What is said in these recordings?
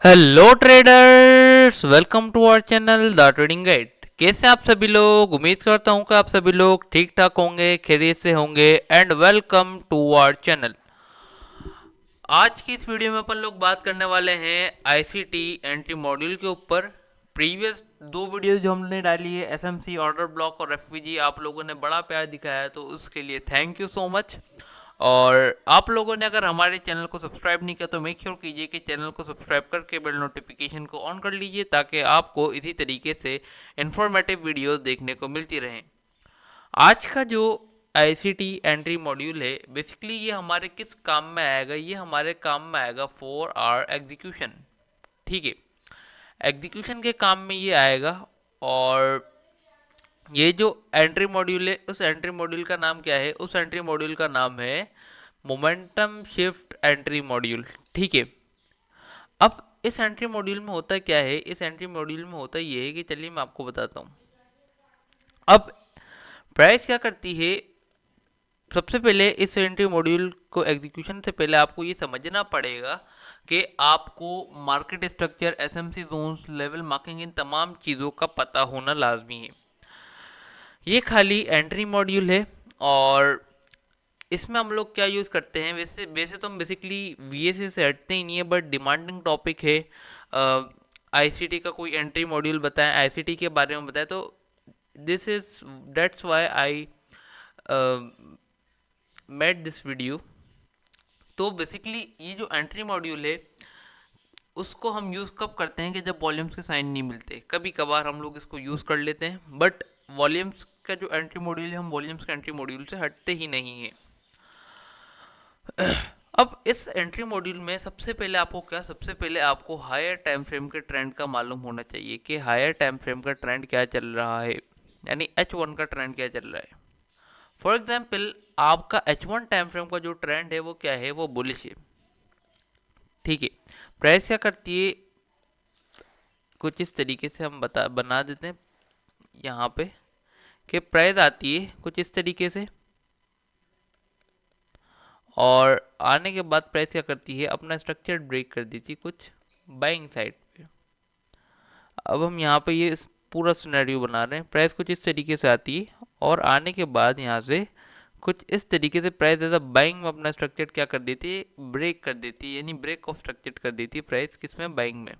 Hello traders, welcome to our channel the trading guide. कैसे आप सभी लोग? उम्मीद करता हूँ कि आप सभी लोग ठीक ठाक होंगे, खैरियत से होंगे and welcome to our channel. आज की इस वीडियो में अपन लोग बात करने वाले हैं आईसीटी एंट्री मॉड्यूल के ऊपर। प्रीवियस दो वीडियो जो हमने डाली है एसएमसी, ऑर्डर ब्लॉक और एफवीजी, आप लोगों ने बड़ा प्यार दिखाया है, तो उसके लिए थैंक यू सो मच। और आप लोगों ने अगर हमारे चैनल को सब्सक्राइब नहीं किया तो मेक श्योर कीजिए कि चैनल को सब्सक्राइब करके बेल नोटिफिकेशन को ऑन कर लीजिए, ताकि आपको इसी तरीके से इंफॉर्मेटिव वीडियोस देखने को मिलती रहें। आज का जो आईसीटी एंट्री मॉड्यूल है, बेसिकली ये हमारे किस काम में आएगा? ये हमारे काम में आएगा फॉर आवर एग्जीक्यूशन। ठीक है, एग्जीक्यूशन के काम में ये आएगा। और ये जो एंट्री मॉड्यूल है, उस एंट्री मॉड्यूल का नाम क्या है? उस एंट्री मॉड्यूल का नाम है मोमेंटम शिफ्ट एंट्री मॉड्यूल। ठीक है, अब इस एंट्री मॉड्यूल में होता क्या है? इस एंट्री मॉड्यूल में होता ये है कि चलिए मैं आपको बताता हूँ। अब प्राइस क्या करती है? सबसे पहले इस एंट्री मॉड्यूल को एग्जीक्यूशन से पहले आपको ये समझना पड़ेगा कि आपको market structure, SMC zones, level marking, इन तमाम चीज़ों का पता होना लाजमी है। ये खाली एंट्री मॉड्यूल है और इसमें हम लोग क्या यूज़ करते हैं? वैसे वैसे तो हम बेसिकली वीएसए से हटते ही नहीं है, बट डिमांडिंग टॉपिक है। आईसीटी का कोई एंट्री मॉड्यूल बताएं, आईसीटी के बारे में बताएं, तो this is that's why I made this video. तो बेसिकली ये जो एंट्री मॉड्यूल है, उसको हम यूज़ कब करते हैं? कि जब वॉल्यूम्स के साइन नहीं मिलते। कभी कभार हम लोग इसको यूज़ कर लेते हैं, बट वॉल्यूम्स का जो एंट्री मॉड्यूल है, हम वॉल्यूम्स के एंट्री मॉड्यूल से हटते ही नहीं है। अब इस एंट्री मॉड्यूल में सबसे पहले आपको हायर टाइम फ्रेम के ट्रेंड का मालूम होना चाहिए कि हायर टाइम फ्रेम का ट्रेंड क्या चल रहा है, यानी H1 का ट्रेंड क्या चल रहा है। फॉर एग्जाम्पल, आपका H1 टाइम फ्रेम का जो ट्रेंड है वो क्या है? वो बुलिश है। ठीक है, प्राइस क्या करती है? कुछ इस तरीके से हम बना देते हैं यहाँ पे कि प्राइस आती है कुछ इस तरीके से, और आने के बाद प्राइस क्या करती है? अपना स्ट्रक्चर ब्रेक कर देती है कुछ बाइंग साइड पे। अब हम यहाँ पे ये पूरा सिनेरियो बना रहे हैं। प्राइस कुछ इस तरीके से आती है और आने के बाद यहाँ से कुछ इस तरीके से प्राइस एज अ बाइंग में अपना स्ट्रक्चर क्या कर देती है? ब्रेक कर देती है, यानी ब्रेक ऑफ स्ट्रक्चर कर देती है प्राइस किसमें? बाइंग में।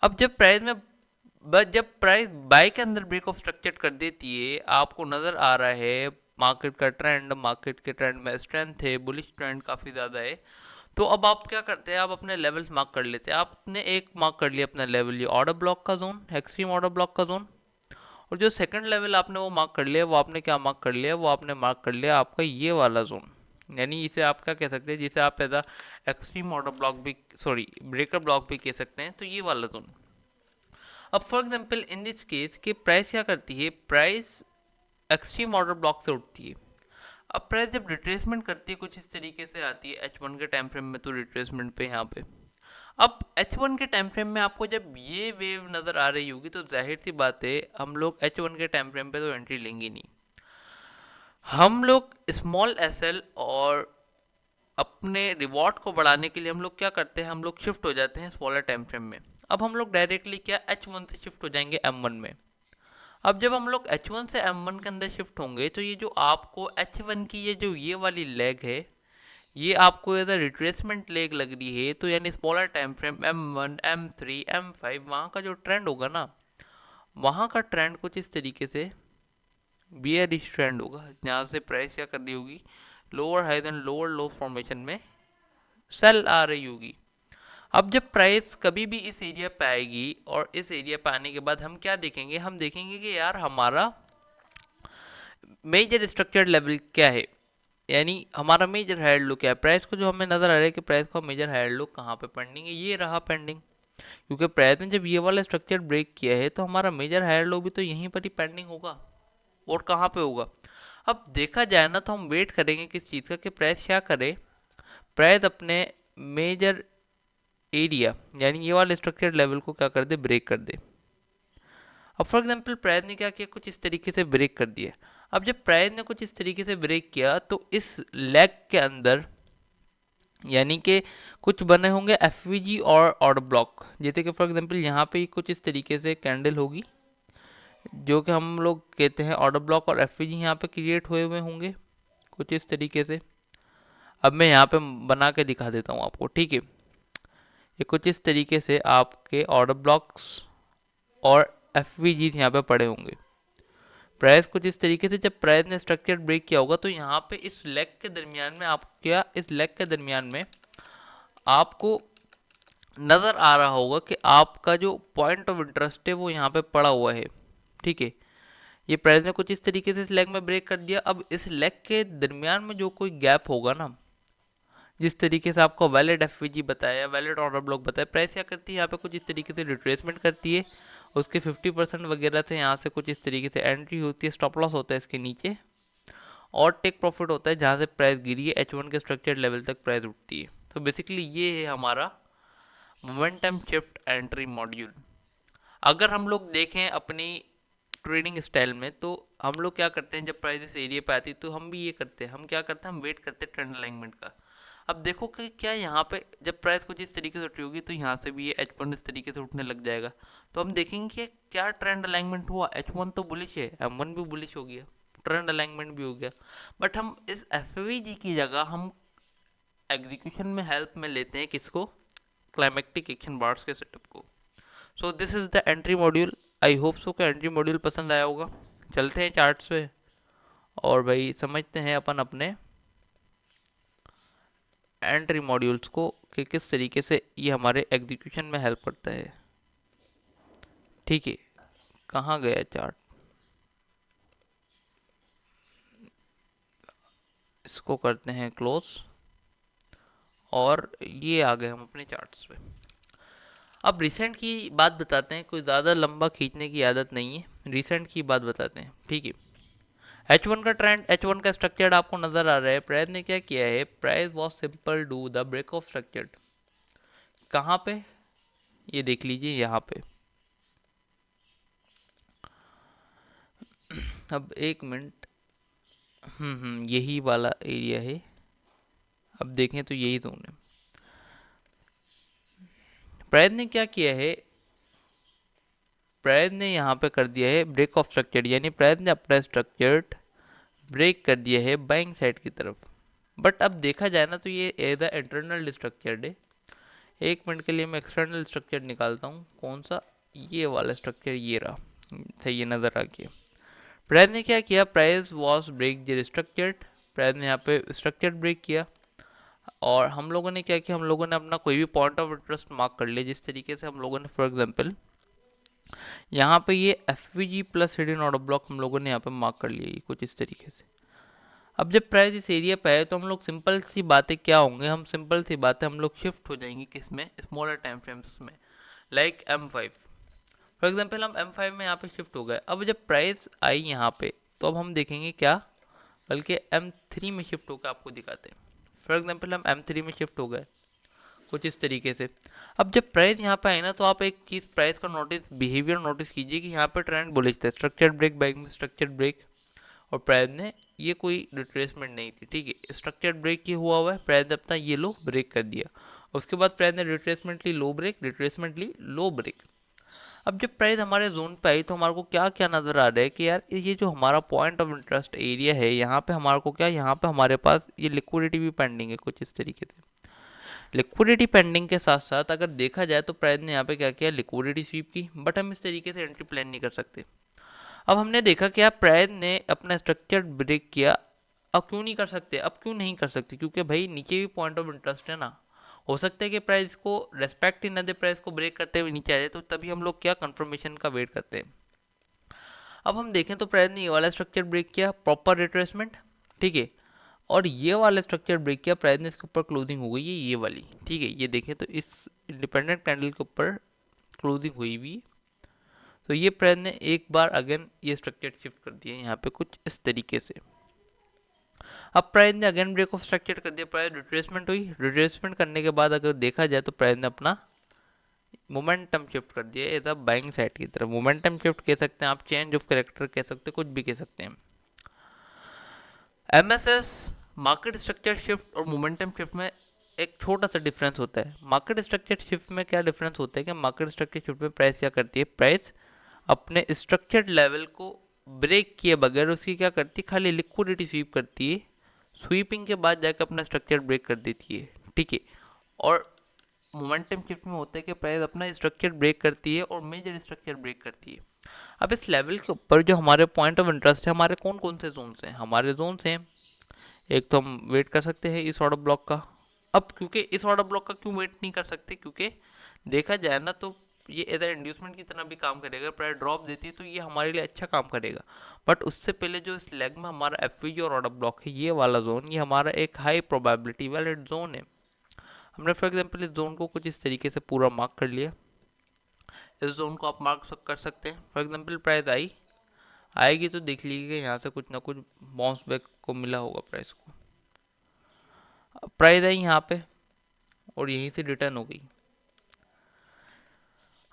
अब जब प्राइस बाय के अंदर ब्रेक ऑफ स्ट्रक्चर कर देती है, आपको नजर आ रहा है मार्केट का ट्रेंड, मार्केट के ट्रेंड में स्ट्रेंथ है, बुलिश ट्रेंड काफी ज्यादा है। तो अब आप क्या करते हैं? आप अपने लेवल्स मार्क कर लेते हैं। आपने एक मार्क कर लिया अपना लेवल, ये ऑर्डर ब्लॉक का जोन, एक्सट्रीम ऑर्डर ब्लॉक का जोन। और जो सेकंड लेवल आपने वो मार्क कर लिया, वो आपने क्या मार्क कर लिया? वो आपने मार्क कर लिया आपका ये वाला जोन। यानी इसे आप क्या कह सकते हैं? जिसे आप एज एक्सट्रीम ऑर्डर ब्लॉक भी, सॉरी, ब्रेकर ब्लॉक भी कह सकते हैं, तो ये वाला जोन। अब for example in this case कि प्राइस क्या करती है? प्राइस एक्सट्रीम ऑर्डर ब्लॉक से उठती है। अब प्राइस जब रिट्रेसमेंट करती है कुछ इस तरीके से आती है H1 के टाइम फ्रेम में, तो रिट्रेसमेंट पे यहाँ पे। अब H1 के टाइम फ्रेम में आपको जब ये वेव नज़र आ रही होगी, तो जाहिर सी बात है हम लोग H1 के टाइम फ्रेम पे तो एंट्री लेंगे नहीं। हम लोग स्मॉल एसएल और अपने रिवॉर्ड को बढ़ाने के लिए हम लोग क्या करते हैं? हम लोग शिफ्ट हो जाते हैं स्मॉलर टाइम फ्रेम में। अब हम लोग डायरेक्टली क्या H1 से शिफ्ट हो जाएंगे M1 में। अब जब हम लोग H1 से M1 के अंदर शिफ्ट होंगे, तो ये जो आपको H1 की ये वाली लेग है, ये आपको एज रिट्रेसमेंट लेग लग रही है। तो यानी smaller time frame M1, M3, M5, वहाँ का जो ट्रेंड होगा ना, वहाँ का ट्रेंड कुछ इस तरीके से बियरिश ट्रेंड होगा, जहाँ से प्राइस क्या कर रही होगी? Lower high then lower low formation में सेल आ रही होगी। अब जब प्राइस कभी भी इस एरिया पे आएगी, और इस एरिया पे आने के बाद हम क्या देखेंगे? हम देखेंगे कि यार हमारा मेजर स्ट्रक्चर्ड लेवल क्या है, यानी हमारा मेजर हायर लो क्या है। प्राइस को जो हमें नजर आ रहा है कि प्राइस का मेजर हायर लो कहाँ पे पेंडिंग है, ये रहा पेंडिंग। क्योंकि प्राइस ने जब ये वाला स्ट्रक्चर ब्रेक किया है, तो हमारा मेजर हायर लो भी तो यहीं पर ही पेंडिंग होगा। और कहाँ पे होगा? अब देखा जाए ना, तो हम वेट करेंगे किस चीज़ का? कि प्राइस क्या करे? प्राइस अपने मेजर एरिया, यानी ये वाले स्ट्रक्चर लेवल को क्या कर दे? ब्रेक कर दे। अब फॉर एग्जांपल प्राइस ने क्या किया? कुछ इस तरीके से ब्रेक कर दिया। अब जब प्राइस ने कुछ इस तरीके से ब्रेक किया, तो इस लेग के अंदर यानी कि कुछ बने होंगे एफवीजी और ऑर्डर ब्लॉक, जैसे कि फॉर एग्जांपल यहाँ पे कुछ इस तरीके से कैंडल होगी जो कि हम लोग कहते हैं ऑर्डर ब्लॉक, और एफवीजी यहाँ पे क्रिएट हुए हुए होंगे कुछ इस तरीके से। अब मैं यहाँ पे बना के दिखा देता हूँ आपको, ठीक है। ये कुछ इस तरीके से आपके ऑर्डर ब्लॉक्स और एफवीजी यहाँ पे पड़े होंगे। प्राइस कुछ इस तरीके से, जब प्राइस ने स्ट्रक्चर ब्रेक किया होगा तो यहाँ पे इस लेग के दरमियान में आप क्या, इस लेग के दरमियान में आपको नज़र आ रहा होगा कि आपका जो पॉइंट ऑफ इंटरेस्ट है वो यहाँ पे पड़ा हुआ है, ठीक है। ये प्राइस ने कुछ इस तरीके से इस लेग में ब्रेक कर दिया। अब इस लेग के दरमियान में जो कोई गैप होगा ना, जिस तरीके से आपको वैलिड एफवीजी बताया, वैलिड ऑर्डर ब्लॉक बताया, प्राइस क्या करती है यहाँ पे कुछ इस तरीके से रिट्रेसमेंट करती है, उसके 50% वगैरह से यहाँ से कुछ इस तरीके से एंट्री होती है, स्टॉप लॉस होता है इसके नीचे, और टेक प्रॉफिट होता है जहाँ से प्राइस गिरी है H1 के स्ट्रक्चर लेवल तक प्राइस उठती है। तो बेसिकली ये है हमारा मोमेंटम शिफ्ट एंट्री मॉड्यूल। अगर हम लोग देखें अपनी ट्रेडिंग स्टाइल में, तो हम लोग क्या करते हैं, जब प्राइस इस एरिया पे आती है तो हम भी ये करते हैं, हम क्या करते हैं, हम वेट करते हैं ट्रेंड अलाइनमेंट का। अब देखो कि क्या यहाँ पे जब प्राइस कुछ इस तरीके से उठी होगी तो यहाँ से भी ये H1 इस तरीके से उठने लग जाएगा, तो हम देखेंगे कि क्या ट्रेंड अलाइनमेंट हुआ। H1 तो बुलिश है, M1 भी बुलिश हो गया, ट्रेंड अलाइनमेंट भी हो गया, बट हम इस एफवीजी की जगह हम एग्जीक्यूशन में हेल्प में लेते हैं किसको, क्लाइमेक्टिक एक्शन बार्स के सेटअप को। So this is the entry module. I hope so कि एंट्री मॉड्यूल पसंद आया होगा। चलते हैं चार्ट्स पे और भाई समझते हैं अपन अपने एंट्री मॉड्यूल्स को कि किस तरीके से ये हमारे एग्जीक्यूशन में हेल्प करता है, ठीक है। कहाँ गया चार्ट, इसको करते हैं क्लोज, और ये आ गए हम अपने चार्ट्स पे। अब रिसेंट की बात बताते हैं, कोई ज़्यादा लंबा खींचने की आदत नहीं है, रिसेंट की बात बताते हैं, ठीक है। H1 का ट्रेंड, H1 का स्ट्रक्चर आपको नजर आ रहा है। प्राइस ने क्या किया है, price was simple do the break of structure. कहाँ पे, ये देख लीजिए यहाँ पे। अब एक मिनट, यही वाला एरिया है। अब देखें तो यही जोन है। प्राइस ने क्या किया है, प्राइस ने यहाँ पे कर दिया है ब्रेक ऑफ स्ट्रक्चर, यानी प्राइस ने अपना स्ट्रक्चर ब्रेक कर दिया है बाइंग साइड की तरफ। बट अब देखा जाए ना तो ये एज अ इंटरनल स्ट्रक्चर्ड है। एक मिनट के लिए मैं एक्सटर्नल स्ट्रक्चर निकालता हूँ, कौन सा, ये वाला स्ट्रक्चर, ये रहा, सही ये नज़र आ गया। प्राइस ने क्या किया, price was break the structured, price ने यहाँ पे स्ट्रक्चर ब्रेक किया, और हम लोगों ने क्या किया, हम लोगों ने अपना कोई भी पॉइंट ऑफ इंटरेस्ट मार्क कर लिया। जिस तरीके से हम लोगों ने फॉर एग्जांपल यहाँ पे ये FVG plus hidden order block हम लोगों ने यहाँ पे मार्क कर लिया, ये कुछ इस तरीके से। अब जब प्राइस इस एरिया पे है तो हम लोग सिंपल सी बातें क्या होंगे, हम सिंपल सी बातें हम लोग शिफ्ट हो जाएंगे किस में, स्मॉलर टाइम फ्रेम्स में, लाइक M5 फॉर एग्जांपल। हम M5 में यहाँ पे शिफ्ट हो गए। अब जब प्राइस आई यहाँ पे तो अब हम देखेंगे क्या, बल्कि M3 में शिफ्ट होकर आपको दिखाते हैं। फॉर एग्जांपल हम M3 में शिफ्ट हो गए कुछ इस तरीके से। अब जब प्राइस यहाँ पे आए ना तो आप एक चीज़ प्राइस का नोटिस, बिहेवियर नोटिस कीजिए कि यहाँ पे ट्रेंड बुलिश था, स्ट्रक्चर ब्रेक बाइंग में स्ट्रक्चर ब्रेक, और प्राइस ने ये कोई रिट्रेसमेंट नहीं थी, ठीक है, स्ट्रक्चर ब्रेक ये हुआ है, प्राइस ने अपना ये लो ब्रेक कर दिया। उसके बाद प्राइस ने रिट्रेसमेंट ली लो ब्रेक, रिट्रेसमेंट ली लो ब्रेक। अब जब प्राइस हमारे जोन पे आई तो हमारे को क्या क्या नज़र आ रहा है कि यार ये जो हमारा पॉइंट ऑफ इंटरेस्ट एरिया है, यहाँ पे हमारे को क्या, यहाँ पे हमारे पास ये लिक्विडिटी भी पेंडिंग है कुछ इस तरीके से। लिक्विडिटी पेंडिंग के साथ साथ अगर देखा जाए तो प्राइस ने यहाँ पे क्या किया, लिक्विडिटी स्वीप की, बट हम इस तरीके से एंट्री प्लान नहीं कर सकते। अब हमने देखा कि आप प्राइस ने अपना स्ट्रक्चर ब्रेक किया। अब क्यों नहीं कर सकते, अब क्यों नहीं कर सकते, क्योंकि भाई नीचे भी पॉइंट ऑफ इंटरेस्ट है ना। हो सकता है कि प्राइस को रेस्पेक्ट ही ना दे, प्राइस को ब्रेक करते हुए नीचे आ जाए, तो तभी हम लोग क्या कंफर्मेशन का वेट करते हैं। अब हम देखें तो प्राइस ने ये वाला स्ट्रक्चर ब्रेक किया, प्रॉपर रिट्रेसमेंट, ठीक है, और ये वाला स्ट्रक्चर ब्रेक किया, प्राइस ने इसके ऊपर क्लोजिंग हो गई है ये वाली, ठीक है। ये देखें तो इस इंडिपेंडेंट कैंडल के ऊपर क्लोजिंग हुई हुई, तो ये प्राइस ने एक बार अगेन ये स्ट्रक्चर शिफ्ट कर दिया यहाँ पे कुछ इस तरीके से। अब प्राइस ने अगेन ब्रेक ऑफ स्ट्रक्चर कर दिया, प्राइस रिट्रेसमेंट हुई, रिट्रेसमेंट करने के बाद अगर देखा जाए तो प्राइस ने अपना मोमेंटम शिफ्ट कर दिया एज अ बाइंग साइड की तरफ। मोमेंटम शिफ्ट कह सकते हैं आप, चेंज ऑफ कैरेक्टर कह सकते हैं, कुछ भी कह सकते हैं। MSS मार्केट स्ट्रक्चर शिफ्ट और मोमेंटम शिफ्ट में एक छोटा सा डिफरेंस होता है। मार्केट स्ट्रक्चर शिफ्ट में क्या डिफरेंस होता है कि मार्केट स्ट्रक्चर शिफ्ट में प्राइस क्या करती है, प्राइस अपने स्ट्रक्चर्ड लेवल को ब्रेक किए बगैर उसकी क्या करती है, खाली लिक्विडिटी स्वीप करती है, स्वीपिंग के बाद जाकर अपना स्ट्रक्चर ब्रेक कर देती है, ठीक है। और मोमेंटम शिफ्ट में होता है कि प्राइस अपना स्ट्रक्चर ब्रेक करती है और मेजर स्ट्रक्चर ब्रेक करती है। अब इस लेवल के ऊपर जो हमारे पॉइंट ऑफ इंटरेस्ट है, हमारे कौन कौन से जोन्स हैं, हमारे जोन्स हैं, एक तो हम वेट कर सकते हैं इस ऑर्डर ब्लॉक का। अब क्योंकि इस ऑर्डर ब्लॉक का क्यों वेट नहीं कर सकते, क्योंकि देखा जाए ना तो ये एज ए इंड्यूसमेंट की तरह भी काम करेगा, प्राइस ड्रॉप देती है तो ये हमारे लिए अच्छा काम करेगा। बट उससे पहले जो इस लेग में हमारा एफवीजी और ऑर्डर ब्लॉक है, ये वाला जोन, ये हमारा एक हाई प्रोबेबिलिटी वैलिड जोन है। हमने फॉर एग्जांपल इस जोन को कुछ इस तरीके से पूरा मार्क कर लिया। इस जोन को आप मार्क कर सकते हैं। फॉर एग्जांपल प्राइस आएगी तो देख लीजिए यहाँ से कुछ ना कुछ बाउंस बैक को मिला होगा प्राइस को। प्राइस आई यहाँ पे और यहीं से रिटर्न हो गई।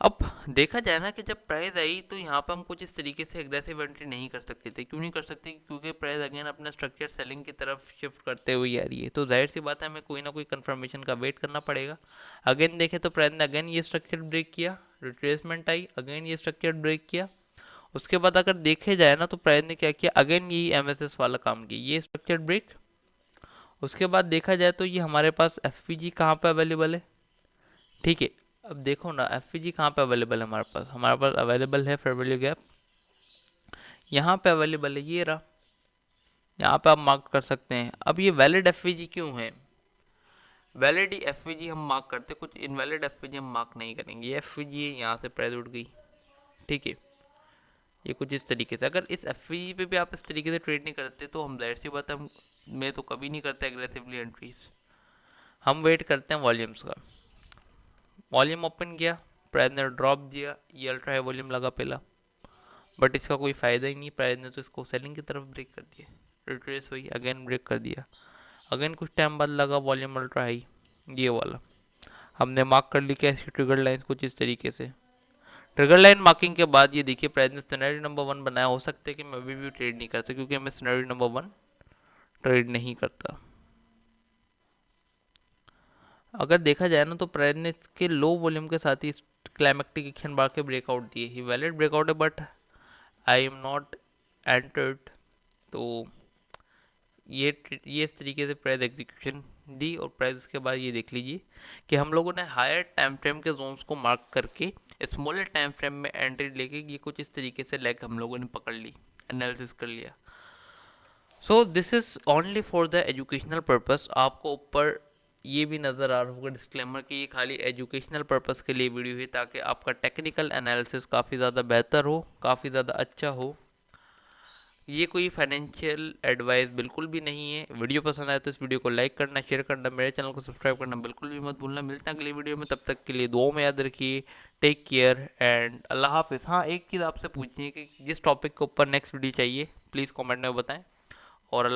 अब देखा जाए ना कि जब प्राइस आई तो यहाँ पे हम कुछ इस तरीके से एग्रेसिव एंट्री नहीं कर सकते थे। क्यों नहीं कर सकते, क्योंकि प्राइस अगेन अपना स्ट्रक्चर सेलिंग की तरफ शिफ्ट करते हुए आ रही है, तो जाहिर सी बात है हमें कोई ना कोई कंफर्मेशन का वेट करना पड़ेगा। अगेन देखें तो प्राइस ने अगेन ये स्ट्रक्चर ब्रेक किया, रिट्रेसमेंट आई, अगेन ये स्ट्रक्चर ब्रेक किया। उसके बाद अगर देखे जाए ना तो प्राइस ने क्या किया, अगेन ये एमएसएस वाला काम किया, ये स्ट्रक्चर ब्रेक। उसके बाद देखा जाए तो ये हमारे पास एफवीजी कहाँ पे अवेलेबल है, ठीक है। अब देखो ना एफवीजी कहाँ पे अवेलेबल है, हमारे पास अवेलेबल है फेयर वैल्यू गैप, यहाँ पे अवेलेबल है, ये रहा, यहाँ पे आप मार्क कर सकते हैं। अब ये वैलिड एफवीजी क्यों है, वैलिड एफवीजी हम मार्क करते, कुछ इनवैलिड एफवीजी हम मार्क नहीं करेंगे। ये एफवीजी है, यहाँ से प्राइस उठ गई, ठीक है। ये कुछ इस तरीके से, अगर इस एफवीजी पे भी आप इस तरीके से ट्रेड नहीं करते तो हम जाहिर सी बात है, हम मैं तो कभी नहीं करते एग्रेसिवली एंट्रीज। हम वेट करते हैं वॉल्यूम्स का। वॉल्यूम ओपन किया, प्राइस ने ड्रॉप दिया, ये अल्ट्रा हाई वॉल्यूम लगा पहला, बट इसका कोई फ़ायदा ही नहीं, प्राइस ने तो इसको सेलिंग की तरफ ब्रेक कर दिया, रिट्रेस हुई, अगेन ब्रेक कर दिया, अगेन कुछ टाइम बाद लगा वॉल्यूम अल्ट्रा हाई, ये वाला हमने मार्क कर ली। कैसी ट्रिगर लाइन कुछ इस तरीके से, ट्रिगर लाइन मार्किंग के बाद ये देखिए प्राइस ने सिनेरियो नंबर 1 बनाया। हो सकता है कि मैं अभी भी ट्रेड नहीं करता, क्योंकि मैं सिनेरियो नंबर 1 ट्रेड नहीं करता। अगर देखा जाए ना तो प्राइस ने इसके लो वॉल्यूम के साथ ही क्लाइमेक्टिक एक्शन बार के ब्रेकआउट दिए, ही वैलिड ब्रेकआउट है, but I am not entered. तो ये इस तरीके से प्राइस एग्जीक्यूशन दी, और प्राइस के बाद ये देख लीजिए कि हम लोगों ने हायर टाइम फ्रेम के जोन्स को मार्क करके स्मॉलर टाइम फ्रेम में एंट्री लेके ये कुछ इस तरीके से लेग हम लोगों ने पकड़ ली, एनालिसिस कर लिया। So this is only for the educational purpose. आपको ऊपर ये भी नज़र आ रहा होगा डिस्क्लेमर कि ये खाली एजुकेशनल पर्पस के लिए वीडियो है, ताकि आपका टेक्निकल एनालिसिस काफ़ी ज़्यादा बेहतर हो, काफ़ी ज़्यादा अच्छा हो। ये कोई फाइनेंशियल एडवाइस बिल्कुल भी नहीं है। वीडियो पसंद आए तो इस वीडियो को लाइक करना, शेयर करना, मेरे चैनल को सब्सक्राइब करना बिल्कुल भी मत भूलना। मिलते हैं अगली वीडियो में, तब तक के लिए दुआओं में याद रखिए। टेक केयर एंड अल्लाह हाफिज़। हाँ, एक चीज़ आपसे पूछनी है कि जिस टॉपिक के ऊपर नेक्स्ट वीडियो चाहिए प्लीज़ कमेंट में बताएं, और